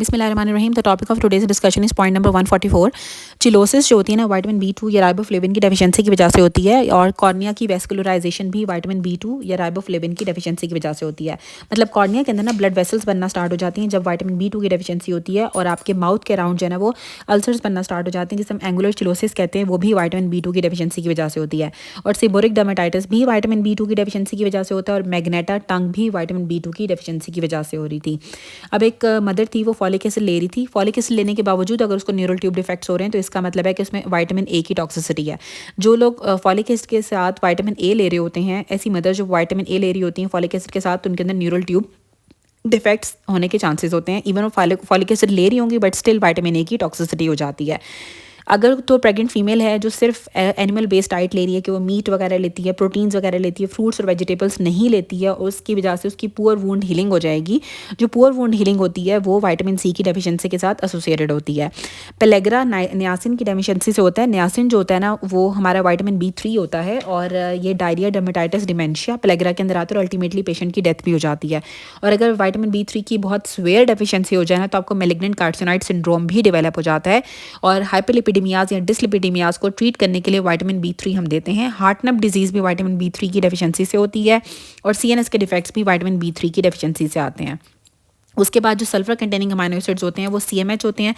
बिस्मिल्लाहिर्रहमानिर्रहीम। The topic of today's discussion is point number 144। Cheilosis जो होती है ना विटामिन B2 या राइबोफ्लेविन की डेफिशिएंसी की वजह से होती है, और कॉर्निया की वेस्कुलराइजेशन भी विटामिन B2 या राइबोफ्लेविन की डेफिशिएंसी की वजह से होती है। मतलब कॉर्निया के अंदर ना ब्लड वेसल्स बनना स्टार्ट हो जाती हैं जब विटामिन B2 की डेफिशिएंसी होती है, और आपके माउथ के अराउंड जो है ना वो अल्सर्स बनना स्टार्ट हो जाते हैं जिसे हम एंगुलर चिलोसिस कहते हैं, वो भी विटामिन B2 की डेफिशिएंसी की वजह से होती है। और सीबोरिक डर्मेटाइटिस भी विटामिन B2 की डेफिशिएंसी की वजह से होता है, और मैग्नेटा टंग भी विटामिन B2 की डेफिशिएंसी की वजह से हो रही थी। अब एक मदर थी, वो फॉलिक एसिड ले रही थी। फॉलिक एसिड लेने के बावजूद अगर उसको न्यूरल ट्यूब डिफेक्ट्स हो रहे हैं तो इसका मतलब है कि उसमें विटामिन ए की टॉक्सिसिटी है। जो लोग फॉलिक एसिड के साथ विटामिन ए ले रहे होते हैं, ऐसी मदर जो विटामिन ए ले रही होती हैं फॉलिक एसिड के साथ, तो उनके अंदर न्यूरल ट्यूब डिफेक्ट्स होने के चांसेस होते हैं। इवन वो फॉलिक एसिड ले रही होंगी बट स्टिल विटामिन ए की टॉक्सिसिटी हो जाती है। अगर तो प्रेग्नेंट फीमेल है जो सिर्फ एनिमल बेस्ड डाइट ले रही है, कि वो मीट वगैरह लेती है, प्रोटीन्स वगैरह लेती है, फ्रूट्स और वेजिटेबल्स नहीं लेती है, और उसकी वजह से उसकी पुअर वुंड हीलिंग हो जाएगी। जो पुअर वुंड हीलिंग होती है वो विटामिन सी की डेफिशिएंसी के साथ एसोसिएटेड होती है। पेलेग्रा नियासिन की डेफिशिएंसी से होता है। नियासिन जो होता है ना वो हमारा विटामिन B3 होता है, और ये डायरिया, डर्मेटाइटिस, डिमेंशिया पेलेग्रा के अंदर आता है, और अल्टीमेटली पेशेंट की डेथ भी हो जाती है। और अगर विटामिन B3 की बहुत स्वेयर डेफिशिएंसी हो जाए ना तो आपको मैलिग्नेंट कार्सिनोइड सिंड्रोम भी डेवलप हो जाता है। और हाइपरलिपिडेमियाज या डिसलिपिडेमियाज को ट्रीट करने के लिए विटामिन B3 हम देते हैं। हार्टनप डिजीज़ भी विटामिन B3 की डेफिशिएंसी से होती है, और CNS के डिफेक्ट्स भी विटामिन B3 की डेफिशिएंसी से आते हैं। उसके बाद जो सल्फर कंटेनिंग अमाइनो एसिड्स होते हैं वो CMH होते हैं।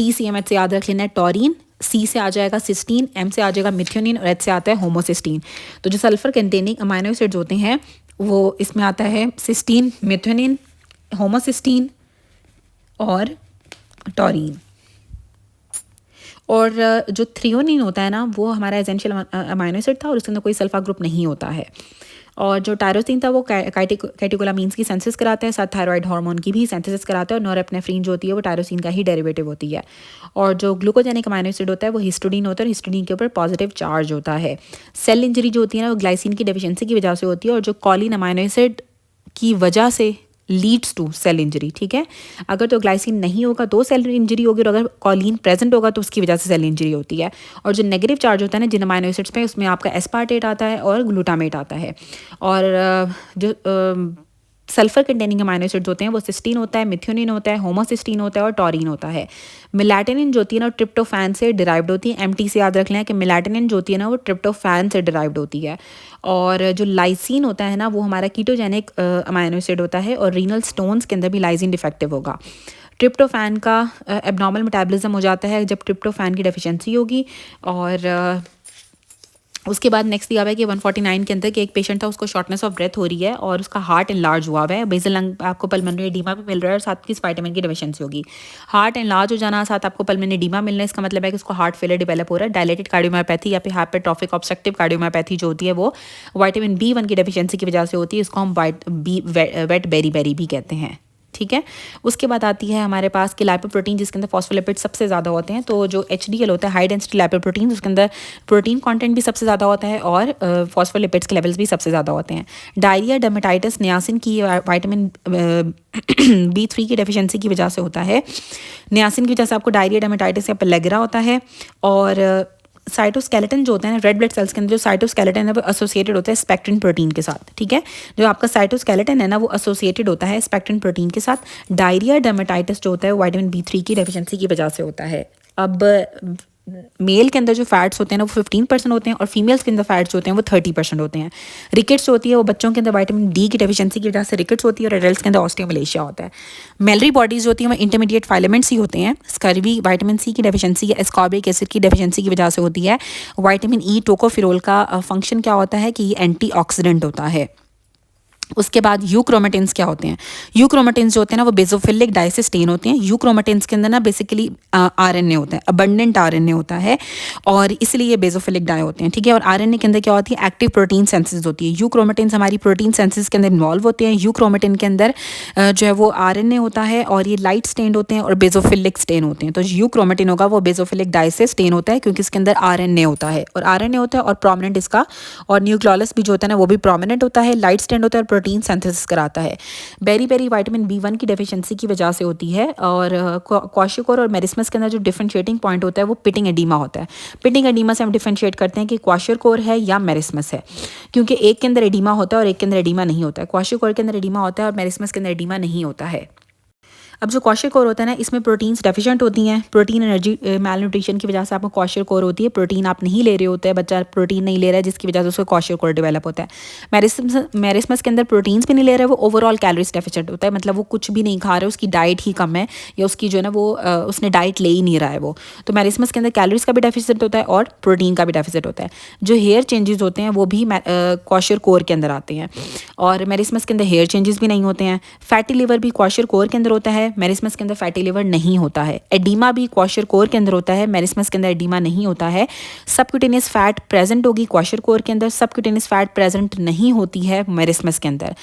TCMH से याद रख लेना है टॉरिन, C से आ जाएगा सिस्टीन, M से आ जाएगा मिथ्योनिन, और H से आता है होमोसिस्टीन। तो जो सल्फर कंटेनिंग अमाइनो एसिड्स होते हैं वो इसमें आता है सिस्टीन, मिथ्योनिन, होमोसिस्टीन और टॉरिन। और जो थ्रियोनिन होता है ना वो हमारा एसेंशियल अमाइनो एसिड था, और उसके अंदर कोई सल्फा ग्रुप नहीं होता है। और जो टायरोसिन था वो कैटेकोलामीन्स की सेंसिस कराता है, साथ थायराइड हार्मोन की भी सेंसिस कराता है, और नॉरएपिनेफ्रिन जो होती है वो टायरोसिन का ही डेरिवेटिव होती है। और जो ग्लूकोजेनिक अमाइनो एसिड होता है वो हिस्टोडीन होता है, और हिस्टोडीन के ऊपर पॉजिटिव चार्ज होता है। सेल इंजरी जो होती है ना वो ग्लाइसिन की डेफिशिएंसी की वजह से होती है, और जो कॉलिन अमाइनो एसिड की वजह से लीड्स टू सेल इंजरी। ठीक है, अगर तो ग्लाइसिन नहीं होगा तो सेल इंजरी होगी, और अगर कॉलिन प्रेजेंट होगा तो उसकी वजह से सेल इंजरी होती है। और जो नेगेटिव चार्ज होता है ना जिन अमाइनो एसिड्स पे, उसमें आपका एस्पार्टेट आता है और ग्लूटामेट आता है। और जो सल्फर कंटेनिंग अमाइनो एसिड्स होते हैं वो सिस्टीन होता है, मिथ्योनिन होता है, होमोसिस्टीन होता है, और टॉरिन होता है। मेलाटोनिन जो होती है ना ट्रिप्टोफैन से डिराइव्ड होती है। MT से याद रख लें कि मेलाटोनिन जो होती है ना वो ट्रिप्टोफैन से डिराइव्ड होती है। और जो लाइसिन होता है ना वो हमारा कीटोजेनिक अमाइनो एसिड होता है, और रीनल स्टोन्स के अंदर भी लाइसिन डिफेक्टिव होगा। ट्रिप्टोफैन का एबनॉर्मल मेटाबॉलिज्म हो जाता है जब ट्रिप्टोफैन की डेफिशिएंसी होगी। और उसके बाद नेक्स्ट दिया हुआ है कि 149 के अंदर कि एक पेशेंट था, उसको शॉर्टनेस ऑफ ब्रेथ हो रही है और उसका हार्ट एनलार्ज हुआ है, बेसल लंग आपको पल्मोनरी एडीमा भी मिल रहा है, और साथ किस विटामिन की डेफिशिएंसी होगी। हार्ट एनलार्ज हो जाना साथ आपको पल्मोनरी एडीमा मिलना है, इसका मतलब है कि उसको हार्ट फेलियर डेवलप हो रहा है। डायलेटेड कार्डियोमायोपैथी या फिर हाइपरट्रॉफिक ऑब्स्ट्रक्टिव कार्डियोमायोपैथी जो होती है वो विटामिन B1 की डेफिशिएंसी की वजह से होती है। इसको हम वेट बेरी भी कहते हैं। ठीक है, उसके बाद आती है हमारे पास कि लाइपोप्रोटीन जिसके अंदर फॉस्फोलिपिड सबसे ज़्यादा होते हैं। तो जो HDL होता है हाई डेंसिटी लाइपोप्रोटीन, उसके अंदर प्रोटीन कंटेंट भी सबसे ज़्यादा होता है, और फॉस्फोलिपिड्स के लेवल्स भी सबसे ज़्यादा होते हैं। डायरिया, डर्मेटाइटिस, नियासिन की विटामिन B3 की डेफिशिएंसी की वजह से होता है। नियासिन की वजह से आपको डायरिया, डर्मेटाइटिस या पेलेग्रा होता है। और साइटोस्केलेटन जो होता है ना रेड ब्लड सेल्स के अंदर, जो साइटोस्केलेटन है वो एसोसिएटेड होता है स्पेक्ट्रिन प्रोटीन के साथ। ठीक है, जो आपका साइटोस्केलेटन है ना वो एसोसिएटेड होता है स्पेक्ट्रिन प्रोटीन के साथ। डायरिया, डर्मेटाइटिस जो होता है वो विटामिन B3 की डेफिशिएंसी की वजह से होता है। अब मेल के अंदर जो फैट्स होते हैं ना वो 15% होते हैं, और फीमेल्स के अंदर फैट्स होते हैं वो 30% होते हैं। रिकेट्स होती है वो बच्चों के अंदर विटामिन D की डेफिशिएंसी की वजह से रिकेट्स होती है, और एडल्ट्स के अंदर ऑस्टियोमलेशिया होता है। मेलरी बॉडीज होती हैं वो इंटरमीडिएट फाइलेमेंट्स ही होते हैं। स्कर्वी विटामिन C की डेफिशिएंसी या एस्कॉर्बिक एसिड की डेफिशिएंसी की वजह से होती है। विटामिन E टोकोफिरोल का फंक्शन क्या होता है कि ये एंटीऑक्सीडेंट होता है। उसके बाद यूक्रोमेटिन्स क्या होते हैं। यूक्रोमेटिन्स जो होते हैं ना वो बेसोफिलिक डाई से स्टेन होते हैं। यूक्रोमेटिन्स के अंदर ना बेसिकली RNA होता है, अबंडेंट RNA होता है, और इसलिए ये बेसोफिलिक डाई होते हैं। ठीक है, और RNA के अंदर क्या होती है एक्टिव प्रोटीन सेंसिस होती है। यूक्रोमेटिन्स हमारी प्रोटीन सेंसिस के अंदर इन्वॉल्व होते हैं। यूक्रोमेटिन के अंदर जो है वो RNA होता है, और ये लाइट स्टेन होते हैं और बेसोफिलिक स्टेन होते हैं। तो यूक्रोमेटिन होगा वो बेसोफिलिक डाई से स्टेन होता है क्योंकि इसके अंदर RNA होता है, और RNA होता है और प्रोमिनेंट इसका, और न्यूक्लियोलस भी जो होता है ना वो भी प्रोमिनेंट होता है, लाइट स्टेन होता है, प्रोटीन सिंथेसिस कराता है। बेरी विटामिन B1 की डेफिशिएंसी की वजह से होती है। और क्वाशियोकोर और मेरिस्मस के अंदर जो डिफरेंशिएटिंग पॉइंट होता है वो पिटिंग एडीमा होता है। पिटिंग एडीमा से हम डिफरेंशिएट करते हैं कि क्वाशियोकोर है या मेरिस्मस है, क्योंकि एक के अंदर एडीमा होता है और एक के अंदर एडीमा नहीं होता है। क्वाशियोकोर के अंदर एडीमा होता है और मेरिस्मस के अंदर एडीमा नहीं होता है। अब जो क्वाशियोकोर होता है ना, इसमें प्रोटीन्स डेफिशिएंट होती हैं। प्रोटीन एनर्जी मैल न्यूट्रिशन की वजह से आपको क्वाशियोकोर होती है। प्रोटीन आप नहीं ले रहे होते हैं, बच्चा प्रोटीन नहीं ले रहा है, जिसकी वजह से उसको क्वाशियोकोर डेवलप होता है। मेरिस्मस के अंदर प्रोटीन्स भी नहीं ले रहे, वो ओवरऑल कैलोरीज डेफिशिएंट होता है, मतलब वो कुछ भी नहीं खा रहे, उसकी डाइट ही कम है, या उसकी जो है ना वो उसने डाइट ले ही नहीं रहा है वो। तो मेरिस्मस के अंदर कैलोरीज का भी डेफिसिट होता है और प्रोटीन का भी डेफिसिट होता है। जो हेयर चेंजेस होते हैं वो भी क्वाशियोकोर के अंदर आते हैं, और मेरिस्मस के अंदर हेयर चेंजेस भी नहीं होते हैं। फैटी लिवर भी क्वाशियोकोर के अंदर होता है, मेरिस्मस के अंदर फैटी लिवर नहीं होता है। एडीमा भी क्वाशियोकोर के अंदर होता है, मेरिस्मस के अंदर एडीमा नहीं होता है। सबक्यूटेनियस फैट प्रेजेंट होगी क्वाशियोकोर के अंदर, सबक्यूटेनियस फैट प्रेजेंट नहीं होती है मेरिस्मस के अंदर।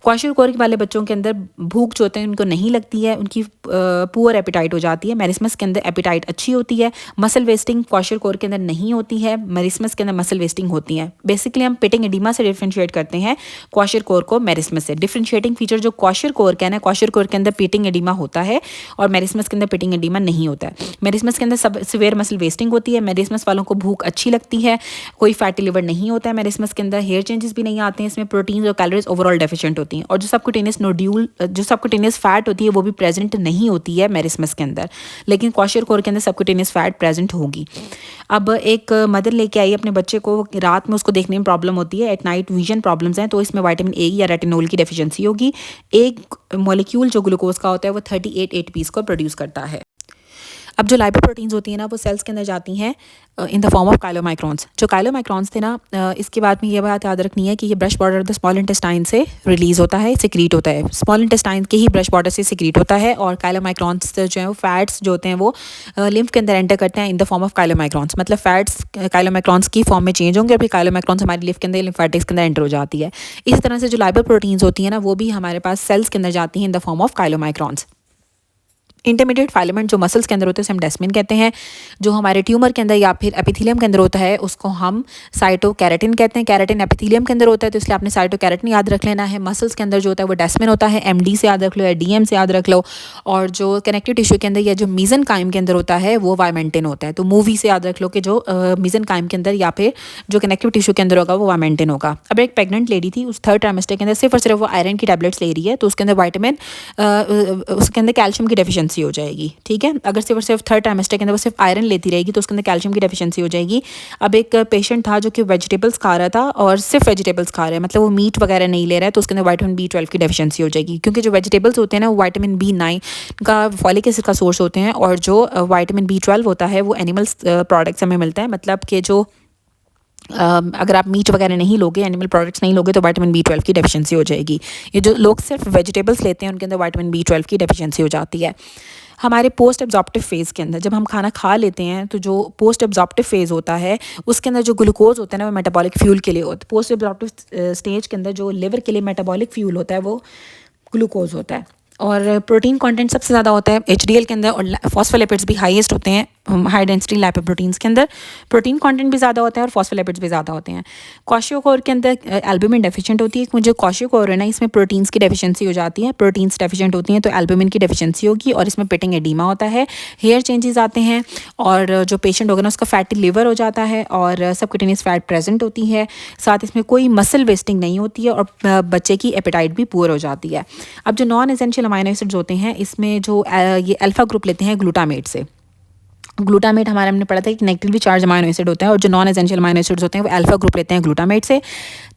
क्वाशियोकोर वाले बच्चों के अंदर भूख जो होते हैं उनको नहीं लगती है, उनकी पुअर एपिटाइट हो जाती है। मेरिस्मस के अंदर एपिटाइट अच्छी होती है। मसल वेस्टिंग क्वाशियोकोर के अंदर नहीं होती है, मेरिस्मस के अंदर मसल वेस्टिंग होती है। बेसिकली हम पिटिंग एडिमा से डिफ्रेंशिएट करते हैं क्वाशियोकोर को मेरिस्मस से। डिफ्रेंशिएटिंग फीचर जो क्वाशियोकोर का है ना, क्वाशियोकोर के अंदर पिटिंग एडिमा होता है और मेरिस्मस के अंदर पिटिंग एडिमा नहीं होता है। मेरिस्मस के अंदर सब सिवियर मसल वेस्टिंग होती है। मेरिस्मस वालों को भूख अच्छी लगती है, कोई फैटी लिवर नहीं होता है मेरिस्मस के अंदर, हेयर चेंजेस भी नहीं आते हैं, इसमें प्रोटीन और कैलोरीज ओवरऑल डेफिशिएंट होती हैं। और जो सबक्यूटेनियस नोड्यूल, जो सबक्यूटेनियस फैट होती है वो भी प्रेजेंट नहीं होती है मेरिस्मस के अंदर, लेकिन क्वाशियोकोर के अंदर सबक्यूटेनियस फैट प्रेजेंट होगी। अब एक मदर लेके आई अपने बच्चे को, रात में उसको देखने में प्रॉब्लम होती है, एट नाइट विजन प्रॉब्लम्स हैं, तो इसमें विटामिन ए या रेटिनोल की डेफिशिएंसी होगी। एक मॉलिक्यूल जो ग्लूकोज का होता है वो 38 ATPs को प्रोड्यूस करता है। अब जो लाइपोप्रोटीन्स होती हैं ना, वो सेल्स के अंदर जाती हैं इन द फॉर्म ऑफ काइलोमाइक्रॉन्स। जो काइलोमाइक्रॉन्स थे ना, इसके बाद में ये बात याद रखनी है कि ये brush border the small intestine से रिलीज होता है, सिक्रीट होता है। स्मॉल इंटेस्टाइन के ही ब्रश बॉर्डर से सिक्रीट होता है, और काइलोमाइक्रॉन्स जो है वो फैट्स जो होते हैं वो लिम्फ के अंदर एंटर करते हैं इन द फॉर्म ऑफ काइलोमाइक्रॉन्स। मतलब फैट्स काइलोमाइक्रॉन्स की फॉर्म में चेंज होंगे और फिर काइलोमाइक्रॉन्स हमारी लिम्फ के अंदर, लिम्फेटिक्स के अंदर एंटर हो जाती है। इसी तरह से जो लाइपोप्रोटीन्स होती हैं ना, वो भी हमारे पास सेल्स के अंदर जाती हैं in the form of chylomicrons. Intermediate filament जो मसल्स के अंदर होते हैं उसे हम डेस्मिन कहते हैं। जो हमारे ट्यूमर के अंदर या फिर एपिथेलियम के अंदर होता है उसको हम साइटोकैरेटिन कहते हैं। कैरेटिन एपिथेलियम के अंदर होता है, तो इसलिए आपने साइटोकैरेटिन याद रख लेना है। मसल्स के अंदर जो होता है वो डेस्मिन होता है, एमडी से याद रख लो या डीएम से याद रख लो। और जो कनेक्टिव टिश्यू के अंदर या जो मीजनकाइम के अंदर होता है वो वाइमेंटिन होता है। तो मूवी से याद रख लो कि जो मीजनकाइम के अंदर या फिर जो कनेक्टिव टिश्यू के अंदर होगा वो वाइमेंटिन होगा। अब एक प्रेग्नेंट लेडी थी, उस थर्ड ट्राइमेस्टर के अंदर सिर्फ और सिर्फ वो आयरन की टैबलेट्स ले रही है, तो उसके अंदर वाइटामिन, उसके अंदर कैल्शियम की डेफिशिएंसी हो जाएगी। ठीक है, अगर सिर्फ और सिर्फ थर्ड ट्राइमेस्टर के अंदर वो सिर्फ आयरन लेती रहेगी तो उसके अंदर कैल्शियम की डेफिशिएंसी हो जाएगी। अब एक पेशेंट था जो कि वेजिटेबल्स खा रहा था और सिर्फ वेजिटेबल्स खा रहा है, मतलब वो मीट वगैरह नहीं ले रहा है, तो उसके अंदर विटामिन B12 की डेफिशिएंसी हो जाएगी। क्योंकि जो वेजिटेबल्स होते हैं ना, वो विटामिन B9 का, फॉलिक एसिड का सोर्स होते हैं, और जो विटामिन B12 होता है वो एनिमल्स प्रोडक्ट्स हमें मिलता है। मतलब कि जो अगर आप मीट वगैरह नहीं लोगे, एनिमल प्रोडक्ट्स नहीं लोगे, तो विटामिन B12 की डेफिशिएंसी हो जाएगी। ये जो लोग सिर्फ वेजिटेबल्स लेते हैं उनके अंदर विटामिन B12 की डेफिशिएंसी हो जाती है। हमारे पोस्ट एब्जॉर्प्टिव फेज़ के अंदर जब हम खाना खा लेते हैं तो जो पोस्ट एब्जॉर्प्टिव फेज़ होता है उसके अंदर जो ग्लूकोज होता है ना, वो मेटाबॉलिक फ्यूल के लिए होता है। पोस्ट एब्जॉर्प्टिव स्टेज के अंदर जो लिवर के लिए मेटाबॉलिक फ्यूल होता है वो ग्लूकोज होता है। और प्रोटीन कंटेंट सबसे ज़्यादा होता है HDL के अंदर, और फॉस्फोलिपिड्स भी हाईएस्ट होते हैं हाई डेंसिटी लाइपोप्रोटीन्स के अंदर। प्रोटीन कंटेंट भी ज़्यादा होता है और फॉस्फोलिपिड्स भी ज़्यादा होते हैं। क्वाशियोकोर के अंदर एल्बुमिन डेफिशिएंट होती है। मुझे क्वाशियोकोर है ना, इसमें प्रोटीन्स की डेफिशिएंसी हो जाती है, प्रोटीन्स डेफिशिएंट होती हैं तो एल्बुमिन की डेफिशिएंसी होगी, और इसमें पिटिंग एडीमा होता है, हेयर चेंजेस आते हैं, और जो पेशेंट होगा ना उसका फैटी लिवर हो जाता है, और सबक्यूटेनियस फैट प्रेजेंट होती है। साथ इसमें कोई मसल वेस्टिंग नहीं होती है, और बच्चे की एपेटाइट भी पुअर हो जाती है। अब जो नॉन एसेंशियल अमाइनो एसिड्स होते हैं, इसमें जो ये अल्फा ग्रुप लेते हैं ग्लूटामेट से। ग्लूटामेट हमारे हमने पढ़ा था कि नेगेटिवली चार्ज अमाइनो एसिड होता है, और जो नॉन एसेंशियल अमाइनो एसिड्स होते हैं वो अल्फा ग्रुप लेते हैं ग्लूटामेट से।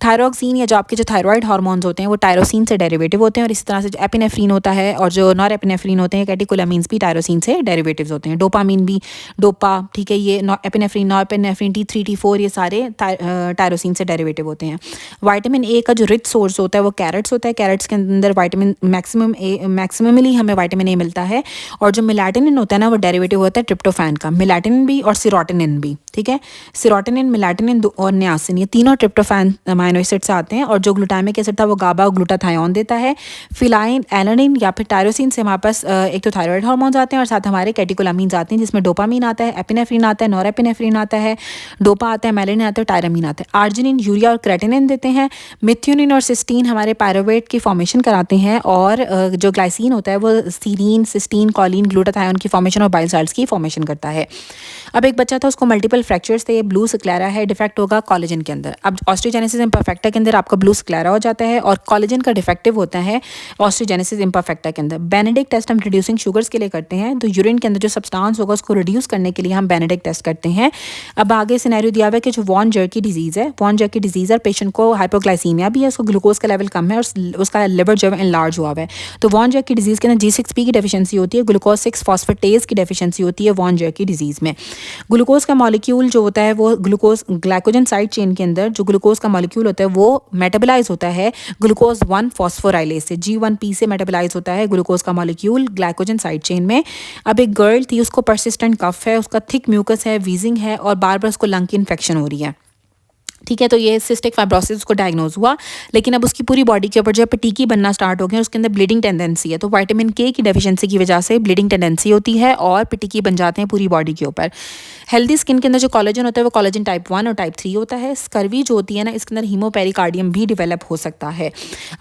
थायरोक्सिन या जो आपके जो थायराइड हार्मोन्स होते हैं वो टायरोसिन से डेरिवेटिव होते हैं, और इस तरह से जो एपिनेफ्रीन होता है और जो नॉर एपिनेफ्रीन होते हैं, कैटेकोलामीन्स भी टायरोसिन से डेरिवेटिव्स होते हैं। डोपामीन भी, डोपा, ठीक है, ये epinephrine, nor epinephrine, T3 T4 ये सारे टायरोसिन से डेरिवेटिव होते हैं। विटामिन ए का जो रिच सोर्स होता है वो कैरेट्स होता है। कैरेट्स के अंदर विटामिन मैक्सिममली हमें विटामिन ए मिलता है। और जो मेलाटोनिन होता है ना, वो डेरिवेटिव होता है ट्रिप्टोफैन का, मेलाटोनिन भी और सेरोटोनिन भी। ठीक है, सेरोटोनिन, मेलाटोनिन और नियासिन, ये तीनों ट्रिप्टोफैन अमाइनो एसिड से आते हैं। और जो ग्लूटामिक एसिड था वो गाबा और ग्लूटाथायोन देता है। फिलाइन, एलानिन या फिर टायरोसिन से हमारे पास एक तो थायराइड हार्मोन्स आते हैं, और साथ हमारे कैटेकोलामीन्स आते हैं, जिसमें डोपामीन आता है, एपिनेफ्रीन आता है, नॉरएपिनेफ्रीन आता है, डोपा आता है, मेलानिन आता है, टायरामीन आता है। आर्जिनिन, यूरिया और क्रेटिनिन देते हैं। मिथ्योनिन और सिस्टीन हमारे पायरुवेट की फॉर्मेशन कराते हैं, और जो ग्लाइसिन होता है वो सीरीन, सिस्टीन, कॉलिन, ग्लूटाथायोन की फॉर्मेशन और बाइल साल्ट्स की फॉर्मेशन करता है। होता है। अब एक बच्चा था, उसको मल्टीपल फ्रैक्चर्स थे, ब्लू स्क्लेरा है, डिफेक्ट होगा कॉलेजन के अंदर। अब ऑस्टियोजेनेसिस इम्परफेक्टा के अंदर आपका ब्लू स्क्लेरा हो जाता है और कॉलेजन का डिफेक्टिव होता है ऑस्टियोजेनेसिस इम्परफेक्टा के अंदर। बेनेडिक्ट टेस्ट हम रिड्यूसिंग शुगर्स के लिए करते हैं, तो यूरिन के अंदर जो सब्सटेंस होगा उसको रिड्यूस करने के लिए हम बेनेडिक्ट टेस्ट करते हैं। अब आगे सिनेरियो दिया हुआ है कि जो वॉन जर्की डिजीज़ है, वॉन जर्की डिजीज़ है, पेशेंट को हाइपोग्लाइसीमिया भी है, उसको ग्लूकोज का लेवल कम है और उसका लिवर जो है एनलार्ज हुआ है। तो वॉन जर्की डिजीज़ के अंदर G6P की डेफिशिएंसी होती है, ग्लूकोज 6 फॉस्फेटेज की डेफिशिएंसी होती है वॉन जर्की डिजीज़ में। ग्लूकोज का मॉलिक्यूल जो होता है वो ग्लूकोज ग्लाइकोजन साइड चेन के अंदर जो ग्लूकोज का मॉलिक्यूल होता है वो मेटाबोलाइज होता है ग्लूकोज 1 फॉस्फोराइलेज से, G1P से मेटाबोलाइज होता है ग्लूकोज का मॉलिक्यूल ग्लाइकोजन साइड चेन में। अब एक गर्ल थी, उसको परसिस्टेंट कफ है, उसका थिक म्यूकस है, वीजिंग है और बार बार उसको लंग की इन्फेक्शन हो रही है। ठीक है, तो ये सिस्टिक फाइब्रोसिस उसको डायग्नोज हुआ, लेकिन अब उसकी पूरी बॉडी के ऊपर जो पटीकी बनना स्टार्ट हो गया, उसके अंदर ब्लीडिंग टेंडेंसी है। तो विटामिन के की डेफिशिएंसी की वजह से ब्लीडिंग टेंडेंसी होती है और पटीकी बन जाते हैं पूरी बॉडी के ऊपर। हेल्दी स्किन के अंदर जो कॉलेजन होता है वो कॉलेजन टाइप 1 और टाइप 3 होता है। स्कर्वी जो होती है ना, इसके अंदर हीमोपेरिकार्डियम भी डेवलप हो सकता है।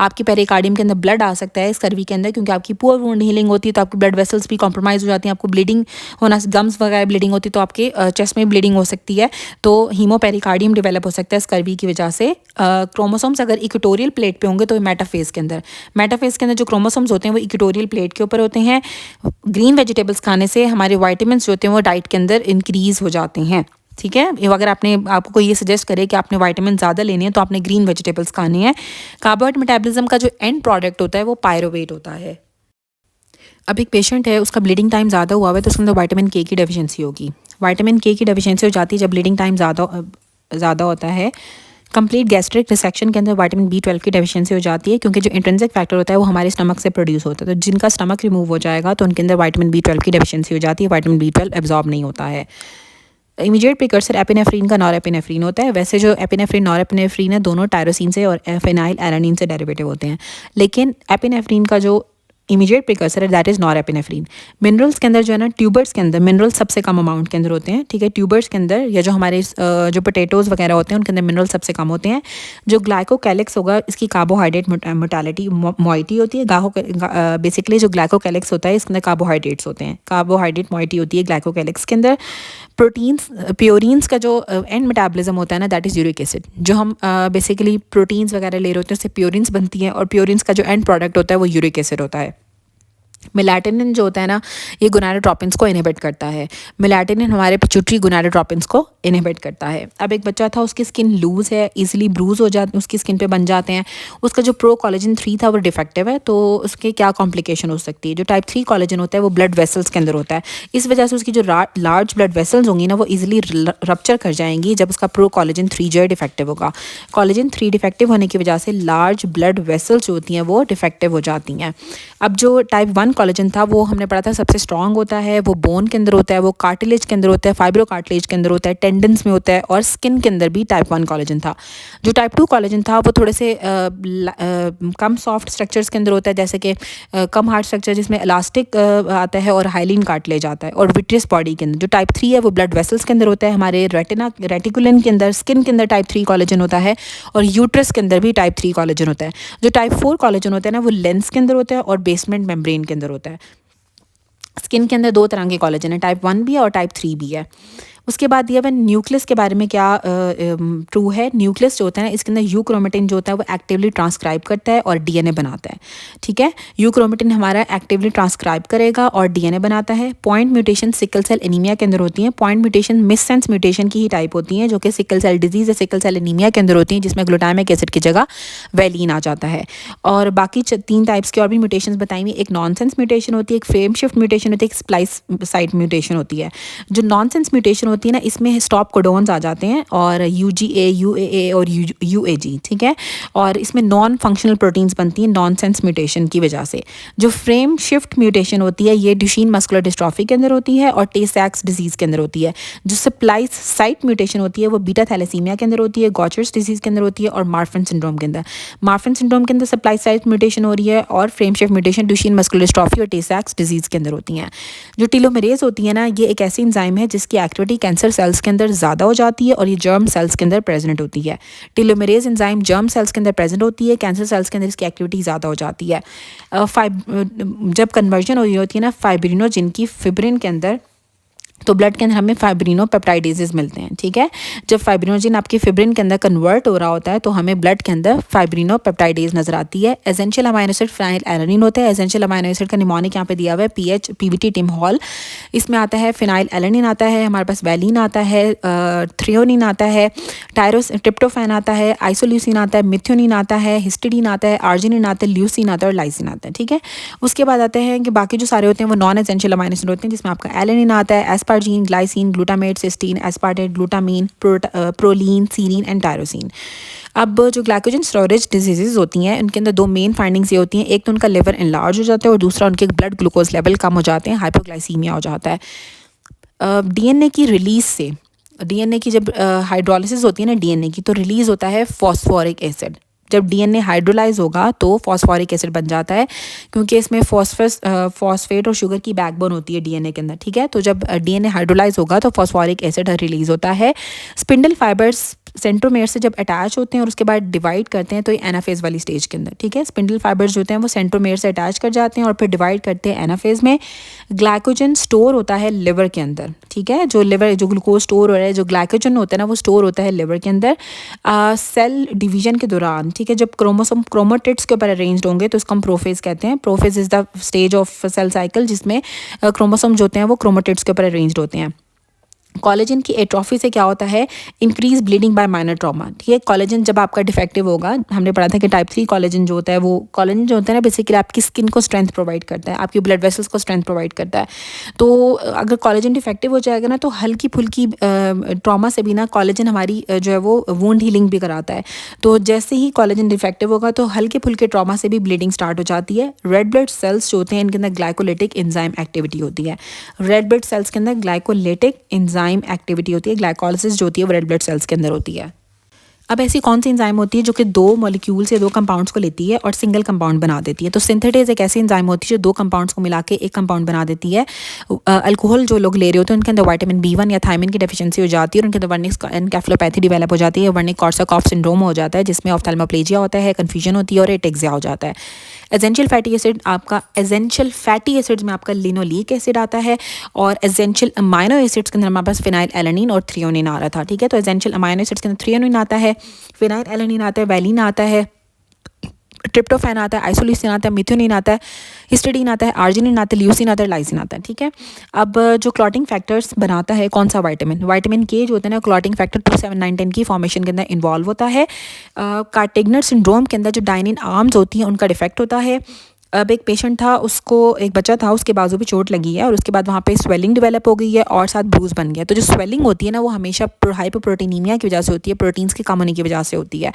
आपकी पेरिकार्डियम के अंदर ब्लड आ सकता है स्कर्वी के अंदर, क्योंकि आपकी पुअर वुंड हीलिंग होती है तो आपकी ब्लड वेसल्स भी कॉम्प्रोमाइज़ हो जाती हैं, आपको ब्लीडिंग होना, गम्स वगैरह ब्लीडिंग होती है तो आपके चेस्ट में ब्लीडिंग हो सकती है। तो हीमोपेरिकार्डियम डेवलप हो सकता है स्कर्वी की वजह से। क्रोमोसोम्स अगर इक्वेटोरियल प्लेट पे होंगे तो मेटाफेज के अंदर, मेटाफेज के अंदर जो क्रोमोसोम्स होते हैं वो इक्वेटोरियल प्लेट के ऊपर होते हैं। ग्रीन वेजिटेबल्स खाने से हमारे विटामिन्स जो होते हैं वो डाइट के अंदर इंक्रीज हो जाते हैं। ठीक है, अगर आपको कोई ये सजेस्ट करे कि आपने विटामिन ज़्यादा लेने हैं तो आपने ग्रीन वेजिटेबल्स खाने हैं। कार्बोहाइड्रेट मेटाबॉलिज्म का जो एंड प्रोडक्ट होता है वो पायरोवेट होता है। अब एक पेशेंट है, उसका ब्लीडिंग टाइम ज़्यादा हुआ है तो उसके अंदर विटामिन के की डेफिशिएंसी होगी। विटामिन के की डेफिशिएंसी हो जाती है जब ब्लीडिंग टाइम ज़्यादा होता है। कंप्लीट गैस्ट्रिक रिसेक्शन के अंदर विटामिन B12 की डेफिशिएंसी हो जाती है, क्योंकि जो इंट्रिंसिक फैक्टर होता है वो हमारे स्टमक से प्रोड्यूस होता है। तो जिनका स्टमक रिमूव हो जाएगा तो उनके अंदर विटामिन B12 की डेफिशिएंसी हो जाती है, विटामिन B12 एब्जॉर्ब नहीं होता है। इमीडिएट प्रिकर्सर एपिनेफ्रीन का नॉरएपिनेफ्रीन होता है। वैसे जो एपिनेफ्रीन नॉरएपिनेफ्रीन है दोनों टायरोसिन से और फेनाइल एलानिन से डेरिवेटिव होते हैं, लेकिन एपिनेफ्रीन का जो इमीडिएट प्रिकर्सर है दैट इज़ नॉरएपिनेफ्रीन। मिनरल्स के अंदर जो है ना, ट्यूबर्स के अंदर मिनरल्स सबसे कम अमाउंट के अंदर होते हैं। ठीक है, ट्यूबर्स के अंदर या जो हमारे जो पोटैटोज़ वगैरह होते हैं उनके अंदर मिनरल सबसे कम होते हैं। जो ग्लाइकोकैलिक्स होगा इसकी कार्बोहाइड्रेट मोटालिटी मोइटी होती है। बेसिकली जो ग्लाइकोकैलिक्स होता है इसके अंदर कार्बोहाइड्रेट्स होते हैं, कार्बोहाइड्रेट मोइटी होती है ग्लाइकोकैलिक्स के अंदर। प्रोटीन्स प्योरीन्स का जो एंड मेटाबॉलिज्म होता है ना दैट इज़ यूरिक एसिड। जो हम बेसिकली प्रोटीन्स वगैरह ले रहे होते हैं उससे प्योरीन्स बनती हैं और प्योरीन्स का जो एंड प्रोडक्ट होता है वो यूरिक एसिड होता है। मेलाटोनिन जो होता है ना, ये गोनाडोट्रोपिन्स को इनहिबिट करता है। मेलाटोनिन हमारे पिट्यूटरी गोनाडोट्रोपिन्स को इनहिबिट करता है। अब एक बच्चा था, उसकी स्किन लूज है, इजीली ब्रूज हो जाते, उसकी स्किन पे बन जाते हैं। उसका जो प्रो कॉलेजन 3 था वो डिफेक्टिव है, तो उसके क्या कॉम्प्लिकेशन हो सकती है। जो टाइप 3 कॉलेजन होता है वो ब्लड वेसल्स के अंदर होता है, इस वजह से उसकी जो लार्ज ब्लड वेसल्स होंगी ना वो ईजिली रप्चर कर जाएंगी जब उसका प्रो कॉलेजन 3 जो है डिफेक्टिव होगा। कॉलेजन 3 डिफेक्टिव होने की वजह से लार्ज ब्लड वेसल्स जो होती हैं वो डिफेक्टिव हो जाती हैं। अब जो टाइप 1 कॉलेजन था वो हमने पढ़ा था सबसे स्ट्रॉन्ग होता है, वो बोन के अंदर होता है, वो कार्टिलेज के अंदर होता है, फाइब्रो कार्टिलेज के अंदर होता है, टेंडन्स में होता है और स्किन के अंदर भी टाइप 1 कॉलेजन था। जो टाइप 2 कॉलेजन था वो थोड़े से कम सॉफ्ट स्ट्रक्चर्स के अंदर होता है, जैसे कि कम हार्ड स्ट्रक्चर जिसमें इलास्टिक आता है और हाइलिन कार्टिलेज आता है और विट्रियस बॉडी के अंदर। जो टाइप 3 है वो ब्लड वेसल्स के अंदर होता है, हमारे रेटिकुलन के अंदर, स्किन के अंदर टाइप 3 कॉलेजन होता है और यूट्रस के अंदर भी टाइप 3 कॉलेजन होता है। जो टाइप 4 कॉलेजन होता है ना वो लेंस के अंदर होता है और बेसमेंट मेम्ब्रेन के अंदर होता है। स्किन के अंदर 2 तरह के कॉलेजन है, टाइप 1 भी है और टाइप 3 भी है। उसके बाद दिया हुआ न्यूक्लियस के बारे में क्या ट्रू है। न्यूक्लियस जो होता है ना इसके अंदर यूक्रोमेटिन जो होता है वो एक्टिवली ट्रांसक्राइब करता है और डीएनए बनाता है। ठीक है, यूक्रोमेटिन हमारा एक्टिवली ट्रांसक्राइब करेगा और डीएनए बनाता है। Point mutation sickle cell anaemia के अंदर होती हैं। पॉइंट म्यूटेशन मिससेंस म्यूटेशन की ही टाइप होती हैं जो कि सिकल सेल डिजीज़ या सिकल सेल एनीमिया के अंदर होती हैं, जिसमें ग्लूटामिक एसिड की जगह वैलीन आ जाता है। और बाकी 3 टाइप्स की और भी म्यूटेशन बताई हुई, एक नॉनसेंस म्यूटेशन होती है, एक फ्रेम शिफ्ट म्यूटेशन होती है, एक स्प्लाइस साइट म्यूटेशन होती है। जो नॉनसेंस म्यूटेशन होती है ना इसमें स्टॉप कोडोन्स आ जाते हैं और UGA, UAA और UAG। ठीक है, और इसमें नॉन फंक्शनल प्रोटीन्स बनती हैं नॉनसेंस म्यूटेशन की वजह से। जो फ्रेम शिफ्ट म्यूटेशन होती है ये ड्यूशेन मस्कुलर डिस्ट्रॉफी के अंदर होती है और टे सैक्स डिजीज़ के अंदर होती है। जो स्प्लाइस साइट म्यूटेशन होती है वो बीटा थैलेसीमिया के अंदर होती है, गॉचर्स डिजीज़ के अंदर होती है और मार्फन सिंड्रोम के अंदर। मार्फन सिंड्रोम के अंदर स्प्लाइस साइट म्यूटेशन हो रही है और frame shift mutation Duchenne muscular dystrophy और टे सैक्स डिजीज़ के अंदर होती हैं। जो टेलोमेरेज होती है ना ये एक ऐसी एंजाइम है जिसकी एक्टिविटी कैंसर सेल्स के अंदर ज़्यादा हो जाती है और ये जर्म सेल्स के अंदर प्रेजेंट होती है। टेलोमेरेज एंजाइम जर्म सेल्स के अंदर प्रेजेंट होती है, कैंसर सेल्स के अंदर इसकी एक्टिविटी ज़्यादा हो जाती है। जब कन्वर्जन हो रही होती है ना फाइब्रिनोजिन की फिब्रिन के अंदर तो ब्लड के अंदर हमें फाइब्रिनोपेप्टाइडेजेस मिलते हैं, ठीक है। जब फाइब्रिनोजिन आपके फिब्रिन के अंदर कन्वर्ट हो रहा होता है तो हमें ब्लड के अंदर फाइब्रिनोपेप्टाइडेज नजर आती है। Essential amino acid phenyl alanine होता है। एसेंशियल अमाइनो एसिड का निमोनिक यहाँ पे दिया हुआ है PBT टिम हॉल। इसमें आता है फिनाइल एलानिन आता है, हमारे पास वैलिन आता है, थ्रियोनिन आता है, ट्रिप्टोफैन आता है, आइसोल्यूसिन आता है, मिथ्योनिन आता है, हिस्टिडीन आता है, आर्जिनिन आता है, ल्यूसिन आता है और लाइसिन आता है, ठीक है। उसके बाद आते हैं कि बाकी जो सारे होते हैं वो नॉन एसेंशियल अमाइनो एसिड होते हैं, जिसमें आपका एलानिन आता है, asparagine, glycine, glutamate, cysteine, aspartate, glutamine, proline, serine and tyrosine. अब जो ग्लाइकोजन स्टोरेज डिजीजेज होती हैं उनके अंदर दो मेन फाइंडिंग्स ये होती हैं, एक तो उनका लिवर इनलार्ज हो जाता है और दूसरा उनके ब्लड ग्लूकोज लेवल कम हो जाते हैं, हाइपोग्लाइसीमिया हो जाता है। डीएनए की रिलीज से, डीएनए की जब हाइड्रोलिसिस होती है ना डीएनए की, तो रिलीज होता है फॉस्फोरिक एसिड। जब डीएनए हाइड्रोलाइज होगा तो फॉस्फोरिक एसिड बन जाता है, क्योंकि इसमें फॉस्फेट और शुगर की बैकबोन होती है डीएनए के अंदर, ठीक है। तो जब डीएनए हाइड्रोलाइज होगा तो फॉस्फोरिक एसिड रिलीज होता है। स्पिंडल फाइबर्स सेंट्रोमेयर से जब अटैच होते हैं और उसके बाद डिवाइड करते हैं तो ये एनाफेज वाली स्टेज के अंदर, ठीक है। स्पिंडल फाइबर्स जो होते हैं वो सेंट्रोमेयर से अटैच कर जाते हैं और फिर डिवाइड करते हैं एनाफेज में। ग्लाइकोजन स्टोर होता है लिवर के अंदर, ठीक है। जो ग्लूकोज स्टोर हो रहा है, जो ग्लाइकोजन होता है ना वो स्टोर होता है लिवर के अंदर। सेल डिवीजन के दौरान, ठीक है, जब क्रोमोसोम क्रोमेटिड्स के ऊपर अरेंज्ड होंगे तो इसको हम प्रोफेज कहते हैं। Prophase is the stage of cell cycle जिसमें क्रोमोसोम जो होते हैं वो क्रोमेटिड्स के ऊपर अरेंज्ड होते हैं। कॉलेजन की एट्रोफी से क्या होता है, increase bleeding by minor trauma, ठीक है। कॉलेजन जब आपका डिफेक्टिव होगा, हमने पढ़ा था कि टाइप 3 कॉलेजन जो होता है वो कॉलेजन जो होता है ना बेसिकली आपकी स्किन को स्ट्रेंथ प्रोवाइड करता है, आपकी ब्लड वेसल्स को स्ट्रेंथ प्रोवाइड करता है। तो अगर कॉलेजन डिफेक्टिव हो जाएगा ना तो हल्की फुल्की ट्रॉमा से भी ना कॉलेजन हमारी जो है वो वुंड हीलिंग भी कराता है। तो जैसे ही कॉलेजन डिफेक्टिव होगा तो हल्के फुल्के ट्रॉमा से भी ब्लीडिंग स्टार्ट हो जाती है। रेड ब्लड सेल्स जो होते हैं इनके अंदर ग्लाइकोलिटिक एंजाइम एक्टिविटी होती है। रेड ब्लड सेल्स के अंदर ग्लाइकोलिटिक एंजाइम एक्टिविटी होती है। ग्लाइकोलिसिस जो होती है वो रेड ब्लड सेल्स के अंदर होती है। अब ऐसी कौन सी एंजाइम होती है जो कि दो मॉलिक्यूल्स या दो कंपाउंड्स को लेती है और सिंगल कंपाउंड बना देती है। तो सिंथेटेज एक ऐसी एंजाइम होती है जो दो कंपाउंड्स को मिला के एक कंपाउंड बना देती है। अल्कोहल जो लोग ले रहे होते हैं उनके अंदर विटामिन B1 या थायमिन की डेफिशिएंसी हो जाती है और उनके अंदर वर्निक एनकेफेलोपैथी डेवलप हो जाती है, वर्निक कॉर्साकॉफ सिंड्रोम हो जाता है जिसमें ऑफ्थेल्मोप्लेजिया होता है, कन्फ्यूजन होती है और एटेक्सिया हो जाता है। एसेंशियल फैटी एसिड, आपका एसेंशियल फैटी एसिड्स में आपका लिनोलिक एसिड आता है और एसेंशियल अमाइनो एसिड्स के अंदर हमारे पास फिनाइल एलानिन और थ्रियोनिन आ रहा था, ठीक है। तो एसेंशियल अमाइनो एसिड्स के अंदर थ्रियोनिन आता है, फिनाइल एलानिन आता है, वैलिन आता है, ट्रिप्टोफैन आता है, आइसोल्यूसिन आता है, मिथ्योनिन आता है, हिस्टिडीन आता है, आर्जिनिन आता है, ल्यूसिन आता है, लाइसिन आता है, ठीक है। अब जो क्लॉटिंग फैक्टर्स बनाता है कौन सा विटामिन के जो होता है ना क्लॉटिंग फैक्टर 2, 7, 9, 10 की फॉर्मेशन के अंदर इन्वॉल्व होता है। कार्टेगनर सिंड्रोम के अंदर जो डायनिन आर्म्स होती हैं उनका डिफेक्ट होता है। अब एक पेशेंट था, उसको एक बच्चा था, उसके बाजू पे चोट लगी है और उसके बाद वहाँ पे स्वेलिंग डेवलप हो गई है और साथ ब्रूज बन गया। तो जो स्वेलिंग होती है ना वो हमेशा हाइपोप्रोटीनीमिया की वजह से होती है, प्रोटीन्स के कम होने की वजह से होती है।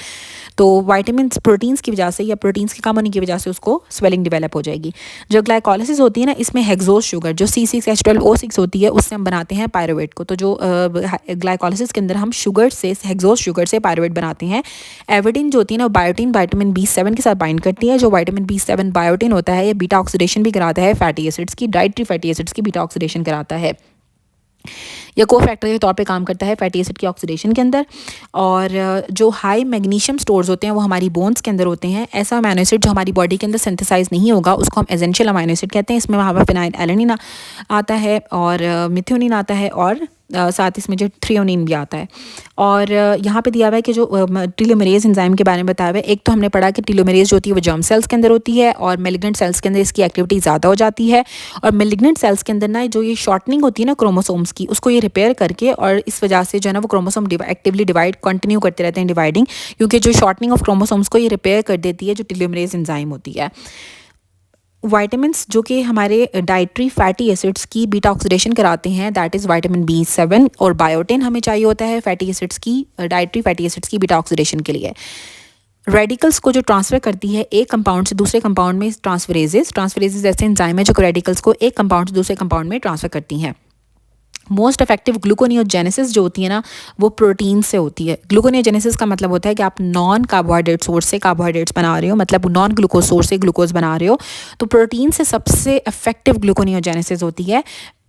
तो वाइटामिन प्रोटीन्स की वजह से या प्रोटीन्स के कम होने की वजह से उसको स्वेलिंग डेवलप हो जाएगी। जो ग्लाइकोलिसिस होती है ना इसमें हेक्सोज शुगर जो C6H12O6 होती है उससे हम बनाते हैं पायरुवेट को। तो जो ग्लाइकोलिसिस के अंदर हम शुगर से, हेक्सोज शुगर से पायरुवेट बनाते हैं। एविडिन जो होती है ना बायोटिन विटामिन B7 के साथ बाइंड करती है। जो विटामिन B7 बायोटिन होता है ये बीटा ऑक्सीडेशन भी कराता है फैटी एसिड्स की, डाइटरी फैटी एसिड्स की बीटा ऑक्सीडेशन कराता है या को फैक्टर के तौर पे काम करता है फैटी एसिड की ऑक्सीडेशन के अंदर। और जो हाई मैग्नीशियम स्टोर्स होते हैं वो हमारी बोन्स के अंदर होते हैं। ऐसा अमाइनो एसिड जो हमारी बॉडी के अंदर सिंथेसाइज नहीं होगा उसको हम एसेंशियल अमाइनो एसिड कहते हैं। इसमें वहाँ पर फिनाइल एलानिन आता है और मिथ्योनिन आता है और साथ इसमें जो थ्रियोनिन भी आता है। और यहाँ पे दिया हुआ है कि जो टीलोमेरेज एंजाइम के बारे में बताया हुआ है। एक तो हमने पढ़ा कि टीलोमेरेज जो होती है वो जर्म सेल्स के अंदर होती है और मेलिग्नेंट सेल्स के अंदर इसकी एक्टिविटी ज़्यादा हो जाती है। और मेलिग्नेंट सेल्स के अंदर ना जो ये शॉर्टनिंग होती है ना क्रोमोसोम्स की, उसको ये रिपेयर करके और इस वजह से जो है ना वो क्रोमोसोम एक्टिवली डिवाइड कंटिन्यू करते रहते हैं डिवाइडिंग, क्योंकि जो शॉर्टनिंग ऑफ क्रोमोसोम्स को ये रिपेयर कर देती है जो टीलोमेरेज एंजाइम होती है। वाइटामिन्स जो कि हमारे डाइटरी फैटी एसिड्स की बीटा ऑक्सीडेशन कराते हैं, दैट इज़ विटामिन B7 और बायोटिन हमें चाहिए होता है फैटी एसिड्स की, डाइटरी फैटी एसिड्स की बीटा ऑक्सीडेशन के लिए। रेडिकल्स को जो ट्रांसफ़र करती है एक कंपाउंड से दूसरे कंपाउंड में ट्रांसफरेजेस ऐसे एंजाइम है जो रेडिकल्स को एक कंपाउंड से दूसरे कंपाउंड में ट्रांसफ़र करती हैं। मोस्ट इफेक्टिव ग्लूकोनियोजेनेसिस जो होती है ना वो प्रोटीन से होती है। ग्लूकोनियोजेनेसिस का मतलब होता है कि आप नॉन कार्बोहाइड्रेट सोर्स से कार्बोहाइड्रेट्स बना रहे हो, मतलब नॉन ग्लूकोज सोर्स से ग्लूकोज बना रहे हो। तो प्रोटीन से सबसे इफेक्टिव ग्लूकोनियोजेनेसिस होती है।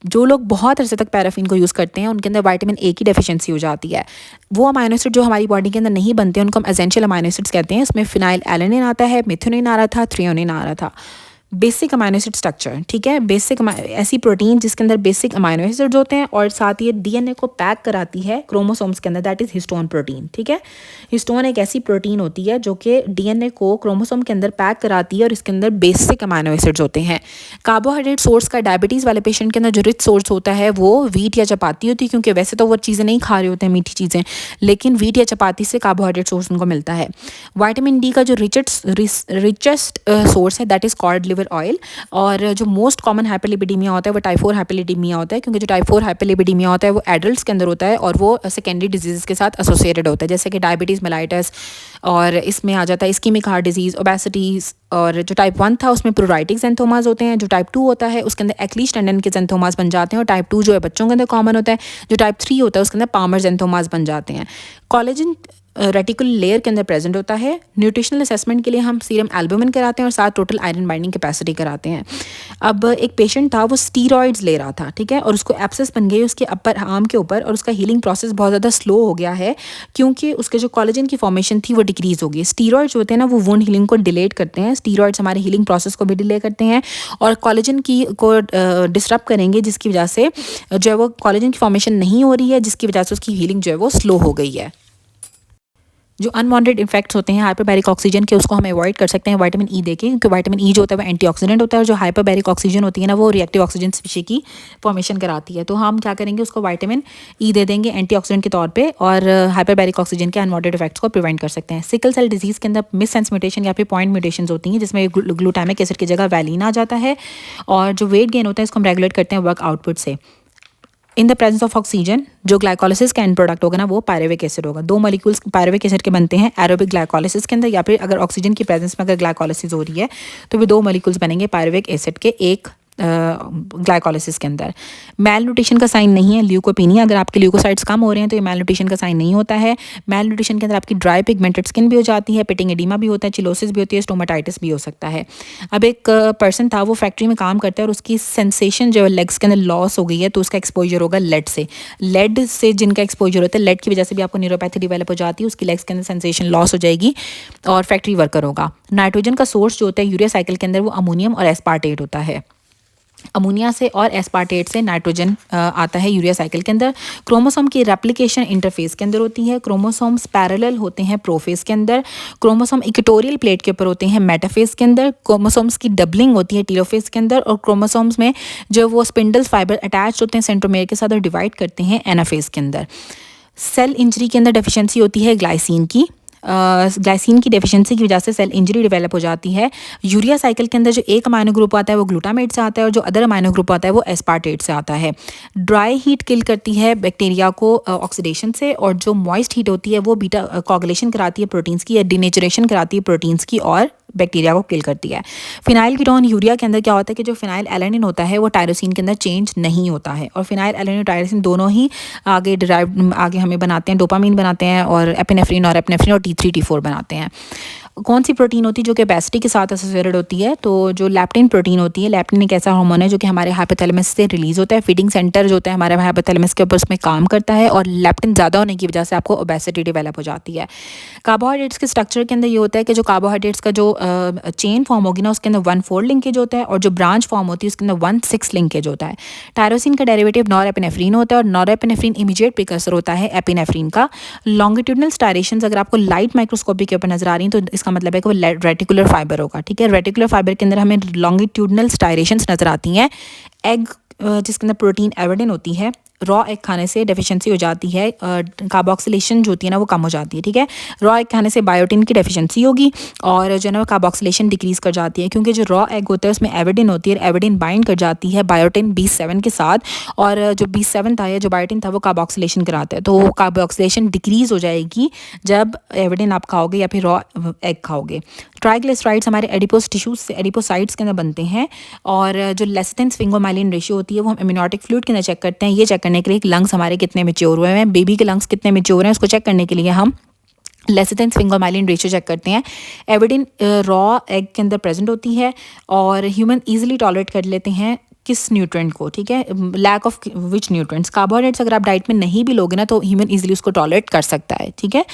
जो लोग बहुत अरसे तक पैराफिन को यूज़ करते हैं उनके अंदर विटामिन A की डेफिशिएंसी हो जाती है। वो अमाइनो एसिड जो हमारी बॉडी के अंदर नहीं बनते हैं उनको हम एसेंशियल अमाइनो एसिड्स कहते हैं। इसमें फिनाइल एलानिन आता है, मिथ्योनिन आ रहा था, थ्रियोनिन आ रहा था। बेसिक अमाइनो एसिड स्ट्रक्चर, ठीक है, बेसिक ऐसी प्रोटीन जिसके अंदर बेसिक अमाइनो एसिड्स होते हैं और साथ ही डीएनए को पैक कराती है क्रोमोसोम्स के अंदर, दैट इज हिस्टोन प्रोटीन, ठीक है। हिस्टोन एक ऐसी प्रोटीन होती है जो कि डीएनए को क्रोमोसोम के अंदर पैक कराती है और इसके अंदर बेसिक अमाइनो एसिड्स होते हैं। कार्बोहाइड्रेट सोर्स का डायबिटीज़ वाले पेशेंट के अंदर जो रिच सोर्स होता है वो वीट या चपाती होती है, क्योंकि वैसे तो वो चीज़ें नहीं खा रहे होते हैं मीठी चीज़ें, लेकिन वीट या चपाती से कार्बोहाइड्रेट सोर्स उनको मिलता है। विटामिन डी का जो रिचेस्ट सोर्स है that is cod liver oil. और जो मोस्ट कॉमन हाइपरलिपिडीमिया होता है वो टाइप 4 हाइपरलिपिडीमिया होता है, क्योंकि जो टाइप 4 हाइपरलिपिडीमिया होता है वो एडल्ट्स के अंदर होता है और वो सेकेंडरी डिजीज़ के साथ एसोसिएटेड होता है, जैसे कि डायबिटीज़ मेलाइटस, और इसमें आ जाता है इस्कीमिक हार्ट डिजीज़, ओबेसिटीज़। और जो टाइप 1 था उसमें प्रोराइटिक ज़ेंथोमास होते हैं। जो टाइप 2 होता है उसके अंदर एक्लीश टेंडन के ज़ेंथोमास बन जाते हैं और टाइप 2 जो है बच्चों के अंदर कॉमन होता है। जो टाइप 3 होता है उसके अंदर पामर ज़ेंथोमास बन जाते हैं। कोलेजन रेटिकुलर लेयर के अंदर प्रेजेंट होता है। न्यूट्रिशनल असेसमेंट के लिए हम सीरम एल्बुमिन कराते हैं और साथ टोटल आयरन बाइंडिंग कैपेसिटी कराते हैं। अब एक पेशेंट था, वो स्टीरॉइड्स ले रहा था, ठीक है, और उसको एब्सेस बन गई उसके अपर आर्म के ऊपर और उसका हीलिंग प्रोसेस बहुत ज़्यादा स्लो हो गया है, क्योंकि उसके जो कोलेजन की फॉर्मेशन थी वो डिक्रीज़ हो गई। स्टीरॉइड्स होते हैं ना, वो वुंड हीलिंग को डिलेट करते हैं। स्टीरॉइड्स हमारे हीलिंग प्रोसेस को भी डिले करते हैं और कोलेजन की को डिस्टर्ब करेंगे, जिसकी वजह से जो है वो कोलेजन की फॉर्मेशन नहीं हो रही है, जिसकी वजह से उसकी हीलिंग जो है वो स्लो हो गई है। जो अनवांटेड इफेक्ट्स होते हैं हाइपरबैरिक ऑक्सीजन के, उसको हम अवॉइड कर सकते हैं विटामिन ई देके, क्योंकि विटामिन ई जो होता है वो एंटीऑक्सीडेंट होता है और जो हाइपरबैरिक ऑक्सीजन होती है ना वो रिएक्टिव ऑक्सीजन स्पीशीज की फॉर्मेशन कराती है। तो हम क्या करेंगे, उसको विटामिन ई दे देंगे एंटीऑक्सीडेंट के तौर पे और हाइपरबैरिक ऑक्सीजन के अनवांटेड इफेक्ट्स को प्रिवेंट कर सकते हैं। सिकल सेल डिजीज़ के अंदर मिससेंस म्यूटेशन या फिर पॉइंट म्यूटेशन होती हैं, जिसमें ग्लूटामिक एसिड की जगह वैलिन आ जाता है और जो वेट गेन होता है इसको हम रेगुलेट करते हैं वर्क आउटपुट से। In the presence of oxygen जो ग्लाइकोलिसिस का एंड प्रोडक्ट होगा ना वो पायरुविक एसिड होगा। 2 मॉलिक्यूल्स पायरुविक एसिड के बनते हैं एरोबिक ग्लाइकोलिसिस के अंदर, या फिर अगर ऑक्सीजन की प्रेजेंस में अगर ग्लाइकोलिसिस हो रही है तो भी 2 मॉलिक्यूल्स बनेंगे पायरुविक एसिड के एक ग्लाइकोलिसिस के अंदर। मेल न्यूट्रिशन का साइन नहीं है ल्यूकोपीनिया, अगर आपके ल्यूकोसाइड्स कम हो रहे हैं तो ये मेल न्यूट्रिशन का साइन नहीं होता है। मेल न्यूट्रिशन के अंदर आपकी ड्राई पिगमेंटेड स्किन भी हो जाती है, पिटिंग एडिमा भी होता है, चिलोसिस भी होती है, स्टोमाटाइटिस भी हो सकता है। अब एक पर्सन था, वो फैक्ट्री में काम करता है और उसकी सेंसेशन जो है लेग्स के अंदर लॉस हो गई है, तो उसका एक्सपोजर होगा लेड से। लेड से जिनका एक्सपोजर होता है, लेड की वजह से भी आपको न्यूरोपैथी डेवलप हो जाती है, उसकी लेग्स के अंदर सेंसेशन लॉस हो जाएगी और फैक्ट्री वर्कर होगा। नाइट्रोजन का सोर्स जो होता है यूरिया साइकिल के अंदर वो अमोनियम और एस्पार्टेट होता है। अमोनिया से और एस्पार्टेट से नाइट्रोजन आता है यूरिया साइकिल के अंदर। क्रोमोसोम की रेप्लिकेशन इंटरफेस के अंदर होती है। क्रोमोसोम्स पैरेलल होते हैं प्रोफेस के अंदर। क्रोमोसोम इक्वेटोरियल प्लेट के ऊपर होते हैं मेटाफेस के अंदर। क्रोमोसोम्स की डबलिंग होती है टीलोफेस के अंदर और क्रोमोसोम्स में जो वो स्पिंडल फाइबर अटैच होते हैं सेंट्रोमेयर के साथ और डिवाइड करते हैं एनाफेस के अंदर। सेल इंजरी के अंदर डेफिशिएंसी होती है ग्लाइसिन की। ग्लाइसिन की डेफिशिएंसी की वजह से सेल इंजरी डेवलप हो जाती है। यूरिया साइकिल के अंदर जो एक अमाइनो ग्रुप आता है वो ग्लूटामेट से आता है और जो अदर अमाइनो ग्रुप आता है वो एस्पार्टेट से आता है। ड्राई हीट किल करती है बैक्टीरिया को ऑक्सीडेशन से, और जो मॉइस्ट हीट होती है वो बीटा कोगुलेशन कराती है प्रोटीन्स की या डिनेचरेशन कराती है प्रोटीन्स की और बैक्टीरिया को किल करती है। फिनाइल कीटोन यूरिया के अंदर क्या होता है कि जो फिनाइल एलानिन होता है वो टायरोसिन के अंदर चेंज नहीं होता है, और फिनाइल एलानिन और टायरोसिन दोनों ही आगे हमें बनाते हैं, डोपामीन बनाते हैं और एपिनेफ्रिन और T3 T4 बनाते हैं। कौन सी प्रोटीन होती है जो कि ओबेसिटी के साथ एसोसिएटेड होती है, तो जो लैप्टिन प्रोटीन होती है, लैप्टिन एक ऐसा हार्मोन है जो कि हमारे हाइपोथैलेमस से रिलीज होता है। फीडिंग सेंटर जो होता है हमारे हाइपोथैलेमस के ऊपर उसमें काम करता है और लैप्टिन ज़्यादा होने की वजह से आपको ओबेसिटी डेवलप हो जाती है। कार्बोहाइड्रेट्स के स्ट्रक्चर के अंदर ये होता है कि जो कार्बोहाइड्रेट्स का जो चेन फॉर्म होगी ना उसके अंदर 1,4 लिंकेज होता है और जो ब्रांच फॉर्म होती है उसके अंदर 1,6 लिंकेज होता है। टायरोसिन का डेरिवेटिव नॉरएपिनेफ्रिन होता है और नॉरएपिनेफ्रिन इमीडिएट प्रिकर्सर होता है एपिनेफ्रिन का। लॉन्गिट्यूडनल स्टायरेशंस अगर आपको लाइट माइक्रोस्कोपी के ऊपर नजर आ रही हैं तो इसका मतलब है कि वो रेटिकुलर फाइबर होगा, ठीक है। रेटिकुलर फाइबर के अंदर हमें लॉन्गिट्यूडनल स्टायरेशंस नजर आती हैं। एग जिसके अंदर प्रोटीन एविडेन होती है, रॉ एग खाने से डेफिशिएंसी हो जाती है, कार्बोक्सिलेशन जो होती है ना वो कम हो जाती है, ठीक है। रॉ एग खाने से बायोटिन की डेफिशिएंसी होगी और जो है ना कार्बोक्सिलेशन डिक्रीज कर जाती है, क्योंकि जो रॉ एग होता है उसमें एविडेन होती है, एविडेन बाइंड कर जाती है बायोटिन B7 के साथ, और जो B7 था या जो बायोटिन था वो कार्बोक्सिलेशन कराता है, तो कार्बोक्सिलेशन डिक्रीज हो जाएगी जब एविडेन आप खाओगे या फिर रॉ एग खाओगे। ट्राइग्लिसराइड्स हमारे एडिपोस टिश्यूज से एडिपोसाइट्स के अंदर बनते हैं, और जो लेसिथिन स्फिंगोमाइलिन रेशियो होती है वो हम एम्नियोटिक फ्लूइड के अंदर चेक करते हैं। ये चेक करने के लिए लंग्स हमारे कितने मैच्योर हुए हैं, बेबी के लंग्स कितने मैच्योर हैं, उसको चेक करने के लिए हम लेसिथिन स्फिंगोमाइलिन रेशियो चेक करते हैं। एविडेन रॉ एग के अंदर प्रेजेंट होती है और ह्यूमन ईजिली टॉलरेट कर लेते हैं किस न्यूट्रेंट को, ठीक है, lack of which nutrients. Carbohydrates अगर आप डाइट में नहीं भी लोगे ना तो ह्यूमन इजीली उसको टॉलरेट कर सकता है, ठीक है।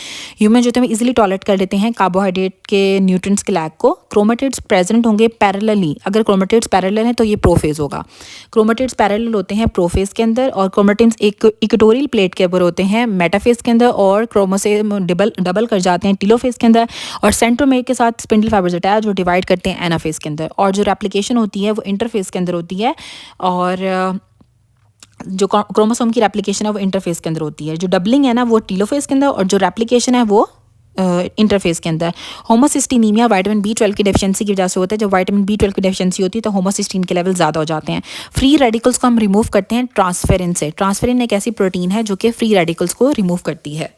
ह्यूमन जो है इजीली टॉलरेट कर लेते हैं कार्बोहाइड्रेट के न्यूट्रेंट्स के लैक को। क्रोमेटिड्स प्रेजेंट होंगे पैरेलली, अगर क्रोमेटिड्स पैरेलल हैं तो ये प्रोफेज होगा। क्रोमेटिड्स पैरेलल होते हैं प्रोफेज के अंदर, और क्रोमेटिड्स एक इक्वेटोरियल प्लेट के ऊपर होते हैं मेटाफेज के अंदर, और क्रोमोसोम डबल कर जाते हैं टीलोफेज के अंदर, और सेंट्रोमेयर के साथ स्पिंडल फाइबर्स अटैच जो डिवाइड करते हैं एनाफेज के अंदर। और जो रेप्लिकेशन होती है वो इंटरफेज के अंदर होती है, और जो क्रोमोसोम की रेप्लिकेशन है वो इंटरफेस के अंदर होती है। जो डबलिंग है ना वो टीलोफेज के अंदर, और जो रेप्लिकेशन है वो इंटरफेस के अंदर। होमोसिस्टीनीमिया विटामिन B12 की डेफिशिएंसी की वजह से होता है। जब विटामिन B12 की डेफिशिएंसी होती है तो होमोसिस्टीन के लेवल ज़्यादा हो जाते हैं। फ्री रेडिकल्स को हम रिमूव करते हैं ट्रांसफेरिन से। ट्रांसफेरिन एक ऐसी प्रोटीन है जो कि फ्री रेडिकल्स को रिमूव करती है।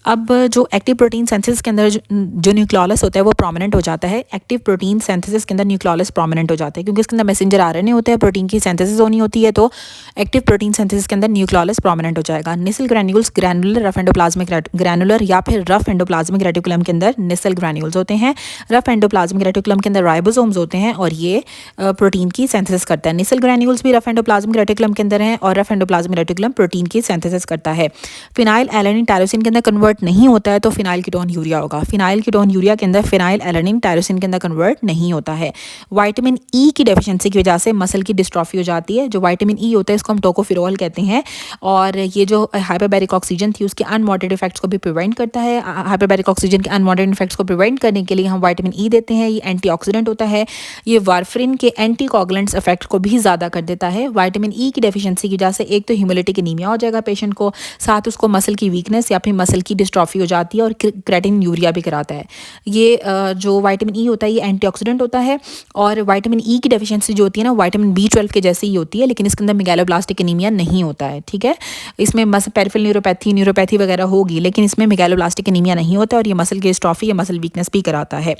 अब जो एक्टिव प्रोटीन सिंथेसिस के अंदर जो न्यूक्लियोलस होता है वो प्रोमिनेंट हो जाता है। एक्टिव प्रोटीन सिंथेसिस के अंदर न्यूक्लियोलस प्रोमिनेंट हो जाता है क्योंकि इसके अंदर मैसेंजर आरएनए होता है, प्रोटीन की सिंथेसिस होनी होती है, तो एक्टिव प्रोटीन सिंथेसिस के अंदर न्यूक्लियोलस प्रोमिनेंट हो जाएगा। Nissl granules granular rough endoplasmic granular या फिर रफ एंडोप्लाज्मिक रेटिकुलम के अंदर निसल ग्रैन्यूल्स होते हैं। रफ एंडोप्लाज्मिक रेटिकुलम के अंदर राइबोसोम्स होते हैं और ये प्रोटीन की सिंथेसिस करता है। निसल ग्रैन्यूल्स भी रफ एंडोप्लाज्मिक रेटिकुलम के अंदर हैं और रफ एंडोप्लाज्मिक रेटिकुलम प्रोटीन की सिंथेसिस करता है। फिनाइल एलानिन टायरोसिन के अंदर कन्वर्ट नहीं होता है तो फिनाइल कीटोन यूरिया होगा। फिनाइल कीटोन यूरिया के अंदर फिनाइल एलानिन टायरोसिन के अंदर कन्वर्ट नहीं होता है। विटामिन ई की डेफिशिएंसी की वजह से मसल की डिस्ट्रॉफी हो जाती है। जो विटामिन ई होता है इसको हम टोकोफेरोल कहते हैं, और ये जो हाइपरबैरिक ऑक्सीजन थी उसके अनवांटेड इफेक्ट्स को भी प्रिवेंट करता है। हाइपरबैरिक ऑक्सीजन के अनवांटेड इफेक्ट्स को प्रिवेंट करने के लिए हम विटामिन ई देते हैं। ये एंटीऑक्सीडेंट होता है। ये वारफरिन के एंटीकोगुलेंट्स इफेक्ट को भी ज़्यादा कर देता है। विटामिन ई की डेफिशिएंसी की वजह से एक तो हीमोलिटिक एनीमिया हो जाएगा पेशेंट को, साथ उसको मसल की वीकनेस या फिर मसल की डिस्ट्रॉफी हो जाती है, और क्रेटिन यूरिया भी कराता है। ये जो विटामिन ई होता है ये एंटीऑक्सीडेंट होता है, और विटामिन ई की डेफिशिएंसी जो होती है ना विटामिन B12 के जैसे ही होती है, लेकिन इसके अंदर मेगालोब्लास्टिक एनीमिया नहीं होता है, ठीक है। इसमें पेरिफेरल न्यूरोपैथी वगैरह होगी, लेकिन इसमें मेगालोब्लास्टिक एनीमिया नहीं होता, और ये मसल की डिस्ट्रॉफी या मसल वीकनेस भी कराता है।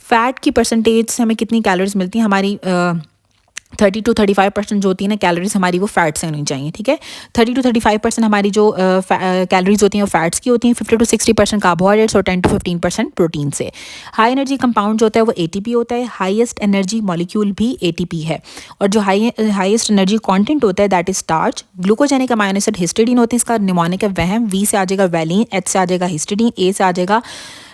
फैट की परसेंटेज से हमें कितनी कैलोरीज मिलती है? हमारी 30 to 35% जो होती है ना कैलोरीज हमारी वो फैट से होनी चाहिए, ठीक है। 30 to 35% हमारी जो कैलोरीज होती हैं वो फैट्स की होती हैं, 50 to 60% कार्बोहाइड्रेट्स और 10 to 15% प्रोटीन से। हाई एनर्जी कंपाउंड जो होता है वो ATP होता है। हाईएस्ट एनर्जी मॉलिक्यूल भी ATP है, और जो हाईएस्ट एनर्जी कॉन्टेंट होता है that is starch. Glucogenic amino acid histidine होती है, इसका निमोनिक है वहम। V से आ जाएगा वैलिन, H से आ जाएगा हिस्टिडीन, A से आ जाएगा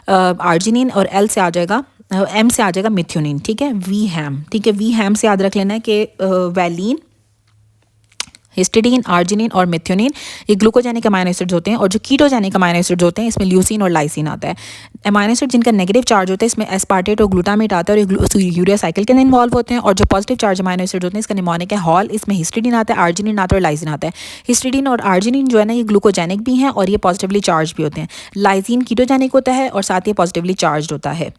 आर्जिनिन, और L से आ जाएगा M से आ जाएगा मिथ्योनिन, ठीक है। वी हैम, ठीक है, वी हैम से याद रख लेना है कि वैलिन, हिस्टिडीन, आर्जिनिन और मिथ्योनिन ये ग्लूकोजेनिक अमाइनो एसिड्स होते हैं, और जो कीटोजेनिक अमाइनो एसिड्स होते हैं इसमें ल्यूसीन और लाइसिन आता है। अमाइनो एसिड जिनका नेगेटिव चार्ज होता है इसमें एस्पार्टेट और ग्लूटामेट आता है, और ये यूरिया साइकिल के अंदर इन्वॉल्व होते हैं। और जो पॉजिटिव चार्ज अमाइनो एसिड होते हैं इसका निमोनिक है हॉल, इसमें हिस्टिडीन आता है, आर्जिनिन आता है और लाइसिन आता है। हिस्टिडीन और आर्जिनिन जो है ना ये ग्लूकोजेनिक भी हैं और ये पॉजिटिवली चार्ज भी होते हैं। लाइसिन कीटोजेनिक होता है और साथ ही पॉजिटिवली चार्ज होता है,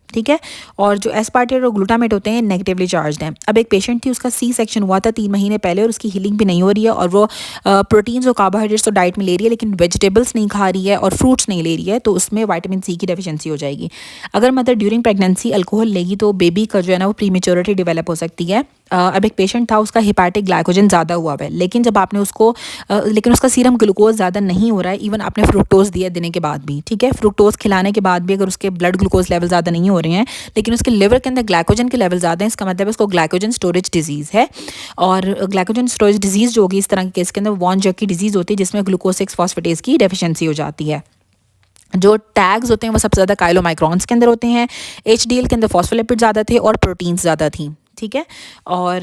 ठीक है। और जो एस्पार्टेट और ग्लूटामेट होते हैं नेगेटिवली चार्ज हैं। अब एक पेशेंट थी, उसका C-सेक्शन हुआ था 3 महीने पहले, और उसकी हीलिंग भी नहीं हो रही है, और वो प्रोटीन्स और कार्बोहाइड्रेट्स तो डाइट में ले रही है लेकिन वेजिटेबल्स नहीं खा रही है और फ्रूट्स नहीं ले रही है, तो उसमें विटामिन C की डेफिशिएंसी हो जाएगी। अगर मदर ड्यूरिंग प्रेगनेंसी अल्कोहल लेगी तो बेबी का जो है ना वो प्रीमेच्योरिटी डेवलप हो सकती है। अब एक पेशेंट था, उसका हेपाटिक ग्लाइकोजन ज़्यादा हुआ है, लेकिन जब आपने उसको लेकिन उसका सीरम ग्लूकोज ज़्यादा नहीं हो रहा है, इवन आपने फ्रुक्टोज दिया देने के बाद भी, ठीक है। फ्रुक्टोज खिलाने के बाद भी अगर उसके ब्लड ग्लूकोज लेवल ज़्यादा नहीं हो रहे हैं लेकिन उसके लिवर के अंदर ग्लाइकोजन के लेवल ज़्यादा है, इसका मतलब है उसको ग्लाइकोजन स्टोरेज डिजीज़ है। और ग्लाइकोजन स्टोरेज डिजीज़ जो होगी इस तरह के केस के अंदर वॉन जग की डिजीज़ होती है, जिसमें ग्लूकोज 6 फॉस्फेटेज की डेफिशिएंसी हो जाती है। जो टैग्स होते हैं वो सबसे ज़्यादा काइलोमाइक्रॉन्स के अंदर होते हैं। HDL के अंदर फॉस्फोलिपिड ज़्यादा थे और प्रोटीन्स ज़्यादा थी, ठीक है। और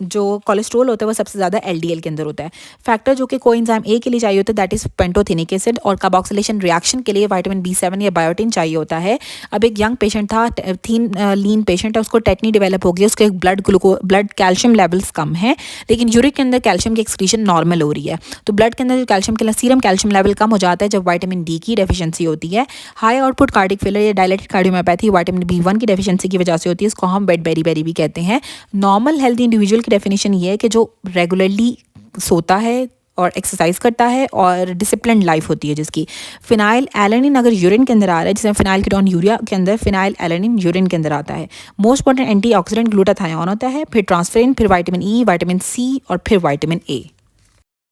जो कोलेस्ट्रॉल होता है वो सबसे ज़्यादा LDL के अंदर होता है। फैक्टर जो कि कोएंजाइम A के लिए चाहिए होता है दैट इज़ पेंटोथेनिक एसिड, और कार्बोक्सिलेशन रिएक्शन के लिए विटामिन B7 या बायोटिन चाहिए होता है। अब एक यंग पेशेंट था, थीन लीन पेशेंट है, उसको टेटनी डेवलप हो गई, उसके ब्लड कैल्शियम लेवल्स कम है, लेकिन यूरिक के अंदर कैल्शियम की एक्सक्रीशन नॉर्मल हो रही है। तो ब्लड के अंदर जो कैल्शियम के सीरम कैल्शियम लेवल कम हो जाता है जब विटामिन D की डेफिशिएंसी होती है। हाई आउटपुट कार्डिक फेलियर या डायलेटेड कार्डियोमायोपैथी विटामिन B1 की डेफिशिएंसी की वजह से होती है, इसको हम बेड बेरी भी कहते हैं। नॉर्मल हेल्दी इंडिविजुअल की डेफिनेशन ये है कि जो रेगुलरली सोता है और एक्सरसाइज करता है और डिसिप्लिन लाइफ होती है जिसकी। फिनाइल एलानिन अगर यूरिन के अंदर आ रहा है, जिसमें फिनाइल कीटोन यूरिया के अंदर फिनाइल एलानिन यूरिन के अंदर आता है। मोस्ट इंपॉर्टेंट एंटीऑक्सीडेंट ग्लूटाथायोन होता है, फिर ट्रांसफेरिन, फिर विटामिन E, विटामिन C और फिर विटामिन A।